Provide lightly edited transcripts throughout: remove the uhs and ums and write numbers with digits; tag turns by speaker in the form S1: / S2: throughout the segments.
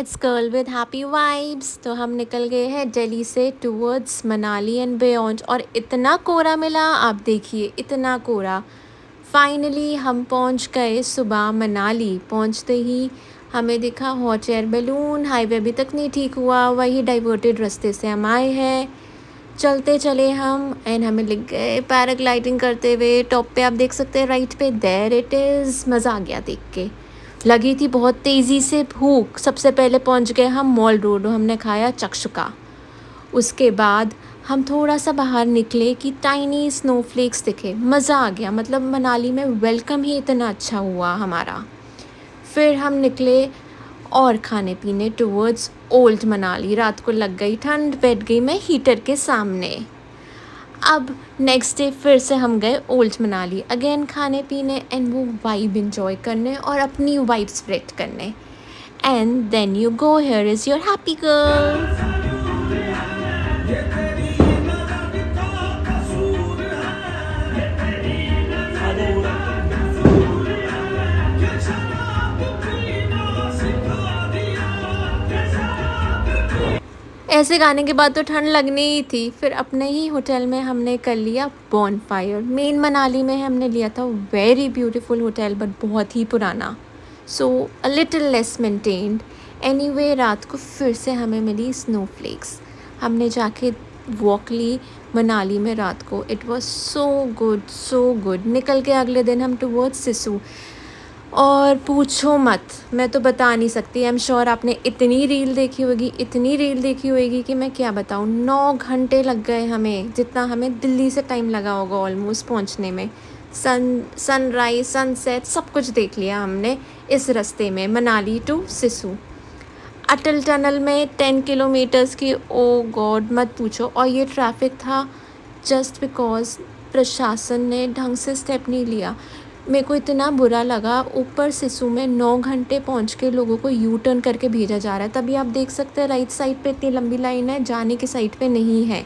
S1: It's girl with happy vibes. तो हम निकल गए हैं दिल्ली से टूवर्ड्स मनाली एंड बियॉन्ड, और इतना कोहरा मिला, आप देखिए इतना कोहरा। फाइनली हम पहुंच गए सुबह मनाली। पहुंचते ही हमें दिखा हॉट एयर बैलून। हाईवे अभी तक नहीं ठीक हुआ, वही डाइवर्टेड रास्ते से हम आए हैं। चलते चले हम एंड हमें लग गए पैराग्लाइडिंग करते हुए। टॉप पे आप देख सकते हैं, राइट पे, देयर इट इज़। मज़ा आ गया देख के। लगी थी बहुत तेज़ी से भूख। सबसे पहले पहुंच गए हम मॉल रोड, हमने खाया चक्शुका। उसके बाद हम थोड़ा सा बाहर निकले कि टाइनी स्नोफ्लेक्स दिखे। मज़ा आ गया, मतलब मनाली में वेलकम ही इतना अच्छा हुआ हमारा। फिर हम निकले और खाने पीने टूवर्ड्स ओल्ड मनाली। रात को लग गई ठंड, बैठ गई मैं हीटर के सामने। अब नेक्स्ट डे फिर से हम गए ओल्ड मनाली, अगेन खाने पीने एंड वो वाइब इंजॉय करने और अपनी वाइब स्प्रेड करने। And then you go, here is your happy girl. ऐसे गाने के बाद तो ठंड लगनी ही थी। फिर अपने ही होटल में हमने कर लिया बॉनफायर। मेन मनाली में हमने लिया था वेरी ब्यूटीफुल होटल, बट बहुत ही पुराना, so a little less maintained. Anyway, रात को फिर से हमें मिली स्नोफ्लेक्स। हमने जाके वॉक ली मनाली में रात को। It was so good, so good. निकल के अगले दिन हम टूवर्ड्स सिसु, और पूछो मत, मैं तो बता नहीं सकती। आई एम श्योर आपने इतनी रील देखी होगी, इतनी रील देखी होगी कि मैं क्या बताऊँ। 9 घंटे लग गए हमें, जितना हमें दिल्ली से टाइम लगा होगा ऑलमोस्ट पहुँचने में। सनराइज, सनसेट, सब कुछ देख लिया हमने इस रास्ते में, मनाली टू सिसु। अटल टनल में 10 किलोमीटर्स की, ओ गॉड मत पूछो। और ये ट्रैफिक था जस्ट बिकॉज प्रशासन ने ढंग से स्टेप नहीं लिया। मेरे को इतना बुरा लगा। ऊपर सिसु में 9 घंटे पहुंच के लोगों को यू टर्न करके भेजा जा रहा है। तभी आप देख सकते हैं राइट साइड पे इतनी लंबी लाइन है, जाने की साइड पे नहीं है।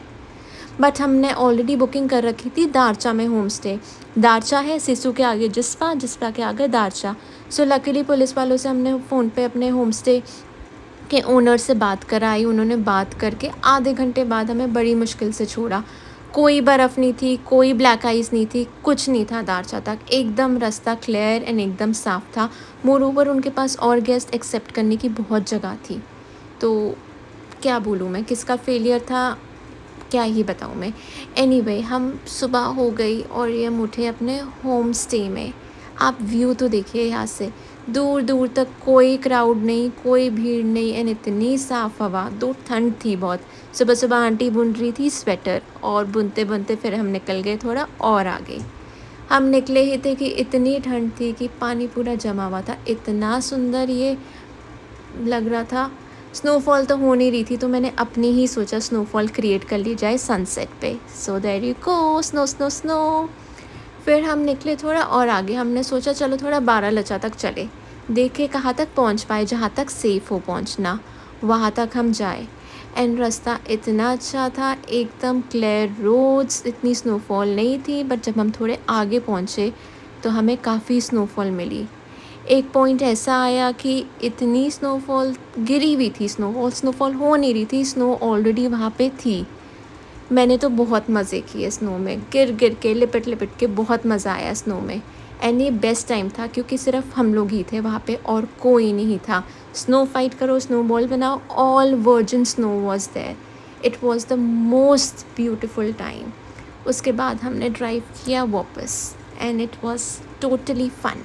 S1: बट हमने ऑलरेडी बुकिंग कर रखी थी दारचा में होम स्टे। दारचा है सिसु के आगे जिस्पा, जिस्पा के आगे दारचा। सो लकीली पुलिस वालों से हमने फ़ोन पे अपने होम स्टे के ओनर से बात कराई। उन्होंने बात करके आधे घंटे बाद हमें बड़ी मुश्किल से छोड़ा। कोई बर्फ़ नहीं थी, कोई ब्लैक आइस नहीं थी, कुछ नहीं था दारचा तक। एकदम रास्ता क्लियर एंड एकदम साफ़ था। मोर ओवर उनके पास और गेस्ट एक्सेप्ट करने की बहुत जगह थी। तो क्या बोलूँ मैं, किसका फेलियर था क्या ही बताऊँ मैं। एनीवे, हम सुबह हो गई और ये हम उठे अपने होम स्टे में। आप व्यू तो देखिए यहाँ से, दूर दूर तक कोई क्राउड नहीं, कोई भीड़ नहीं, एंड इतनी साफ़ हवा। दो ठंड थी बहुत। सुबह सुबह आंटी बुन रही थी स्वेटर, और बुनते बुनते फिर हम निकल गए थोड़ा और आगे। हम निकले ही थे कि इतनी ठंड थी कि पानी पूरा जमा हुआ था। इतना सुंदर ये लग रहा था। स्नोफॉल तो हो नहीं रही थी, तो मैंने अपनी ही सोचा स्नोफॉल क्रिएट कर ली जाए सनसेट पे। So there you go, snow snow snow. फिर हम निकले थोड़ा और आगे। हमने सोचा चलो थोड़ा बारालाचा तक चले, देखे कहाँ तक पहुँच पाए, जहाँ तक सेफ़ हो पहुँचना वहाँ तक हम जाए। एंड रास्ता इतना अच्छा था, एकदम क्लियर रोड्स, इतनी स्नोफॉल नहीं थी। बट जब हम थोड़े आगे पहुँचे तो हमें काफ़ी स्नोफॉल मिली। एक पॉइंट ऐसा आया कि इतनी स्नोफॉल गिरी हुई थी, स्नोफॉल हो नहीं रही थी, स्नो ऑलरेडी वहाँ पे थी। मैंने तो बहुत मज़े किए स्नो में, गिर गिर के, लिपट लिपट के, बहुत मज़ा आया स्नो में। एंड ये बेस्ट टाइम था क्योंकि सिर्फ हम लोग ही थे वहाँ पे और कोई नहीं था। स्नो फाइट करो, स्नो बॉल बनाओ, all virgin snow was there. It was the most beautiful time. उसके बाद हमने ड्राइव किया वापस and it was totally fun.